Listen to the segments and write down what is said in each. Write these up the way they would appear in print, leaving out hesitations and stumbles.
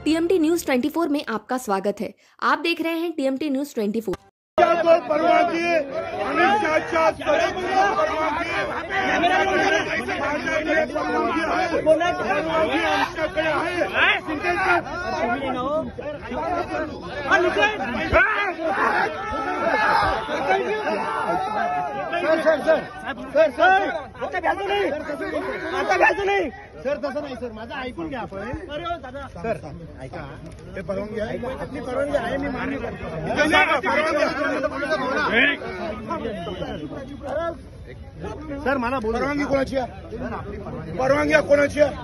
TMT news 24 में आपका स्वागत है। आप देख रहे हैं टीएमटी न्यूज 24। परवानगी अमित शहाच्या परवानगी आमच्याकडे नाही सर, तसं नाही सर, माझं ऐकून घ्या आपण. सर ऐका, हे परवानगी आहे, आपली परवानगी आहे, मी मान्य करतो. सर मला बोल. परवानगी कोणाची आहे? परवानगी कोणाची आहे?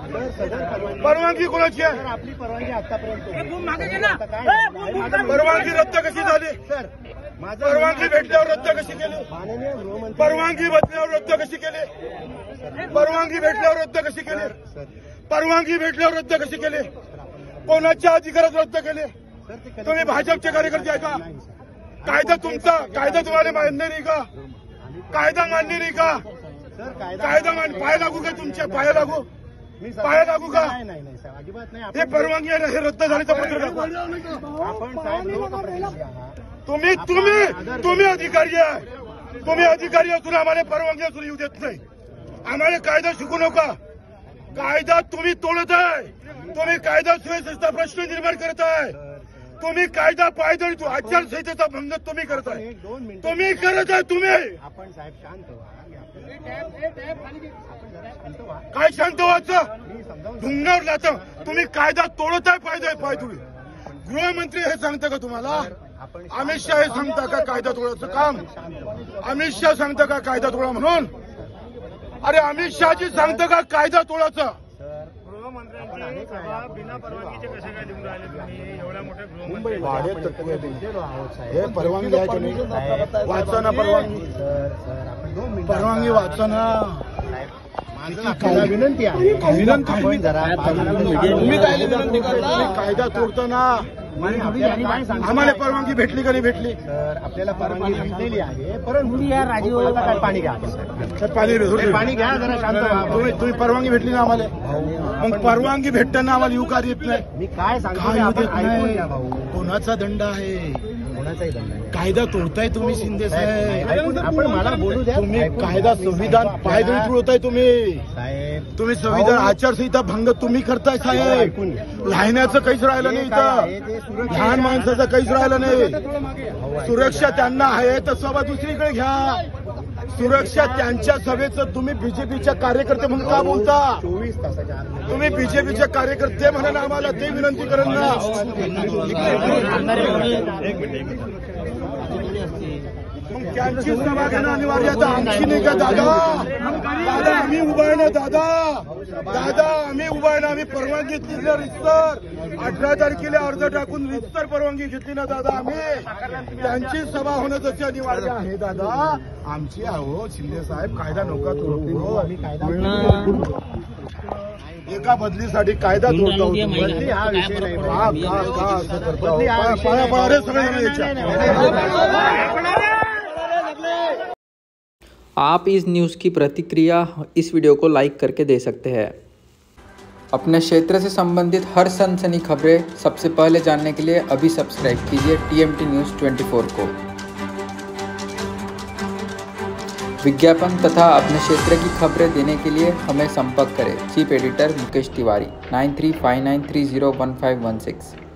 परवानगी कोणाची आहे? आपली परवानगी आतापर्यंत. परवानगी रद्द कशी झाली? सर परवानगी भेटल्यावर रद्द कशी केली? माननीय गृहमंत्री. परवानगी भेटल्यावर रद्द कशी केली? परवानगी भेटल्यावर रद्द कशी केली? परवानगी भेटल्यावर रद्द कशी केली? कोणाच्या अधिकारात रद्द केले? तुम्ही भाजपचे कार्यकर्ते आहे का? कायदा तुमचा, कायदा तुम्हाला मान्य नाही का? कायदा मान्य नाही का? कायदा पाया लागू का? तुमच्या पाया लागू? पाया लागू का? नाही सर, अजिबात नाही. हे परवानगी आहे, हे रद्द झाली तर पत्र दाखवा. आपण साहेब लोकप्रतिनिधी आहात. तुम्ही अधिकारी आहे. तुम्ही अधिकारी असून आम्हाला परवानगी असून येऊ देत नाही. आम्हाला कायदा शिकू नका. कायदा तुम्ही तोडत आहे. तुम्ही कायदा सुव्यवस्थेचा प्रश्न निर्माण करत आहे. तुम्ही कायदा पायदळी आचारसंहितेचा भंग तुम्ही करत आहे. तुम्ही करत आहे. तुम्ही आपण साहेब शांत व्हा. काय शांत व्हायचं? भुंगावर जातं. तुम्ही कायदा तोडत आहे. पायदळी गृहमंत्री हे सांगतं का तुम्हाला? अमित शहा हे सांगता का कायदा तोडायचं काम? अमित शहा सांगतं का कायदा तोडा म्हणून? अरे अमित शहाजी सांगतं का कायदा तोडायचं? बिना परवानगीचे कसे काय देऊन राहिले तुम्ही? एवढ्या मोठ्या हे परवानगी आहे की नाही? वाचा ना परवानगी. परवानगी वाचा ना. विनंती आहे. तुम्ही काय विनंती करता? कायदा तोडताना आम्हाला परवानगी भेटली का नाही भेटली? सर आपल्याला परवानगी भेटलेली आहे, परंतु या राजीवला काय पाणी घ्या. पाणी घ्या जरा शांत व्हा. तुम्ही परवानगी भेटली ना आम्हाला? मग परवानगी भेटताना आम्हाला युकार येत नाही. मी काय सांगतो भाऊ. कोणाचा दंड आहे? कोणाचाही दंड नाही. कायदा तोडताय तुम्ही शिंदे साहेब. आपण मला बोलू द्या. तुम्ही कायदा संविधान पायदळी तोडताय. तुम्ही संविधान आचारसंहिता भंग तुम्ही करताय साहेब. राहण्याचं काहीच राहिलं नाही इथं. लहान माणसाचं काहीच राहिलं नाही. सुरक्षा त्यांना आहे तर सभा दुसरीकडे घ्या. सुरक्षा त्यांच्या सभेचं तुम्ही बीजेपीच्या कार्यकर्ते म्हणून का बोलता? 24 तासाच्या आत तुम्ही बीजेपीचे कार्यकर्ते म्हणून आम्हाला ते विनंती करेन ना. मग त्यांची सभा घेणं अनिवार्य आहे. आमची नाही का दादा? दादा आम्ही उभा आहे ना दादा. आम्ही उभा आहे ना. आम्ही परवानगी घेतली ना रितसर. 18 तारखेला अर्ज टाकून रितसर परवानगी घेतली ना दादा. आम्ही त्यांची सभा होणं तशी अनिवार्य आहे दादा. आमची आहो शिंदे साहेब. कायदा नका तोडू. आम्ही कायदा एका बदलीसाठी कायदा तोडता होतो. बदली हा विषय नाही. असं करता आप इस न्यूज़ की प्रतिक्रिया इस वीडियो को लाइक करके दे सकते हैं। अपने क्षेत्र से संबंधित हर सनसनी खबरें सबसे पहले जानने के लिए अभी सब्सक्राइब कीजिए टीएमटी न्यूज़ 24 को। विज्ञापन तथा अपने क्षेत्र की खबरें देने के लिए हमें संपर्क करें। Chief editor Mukesh Tiwari 9359301516।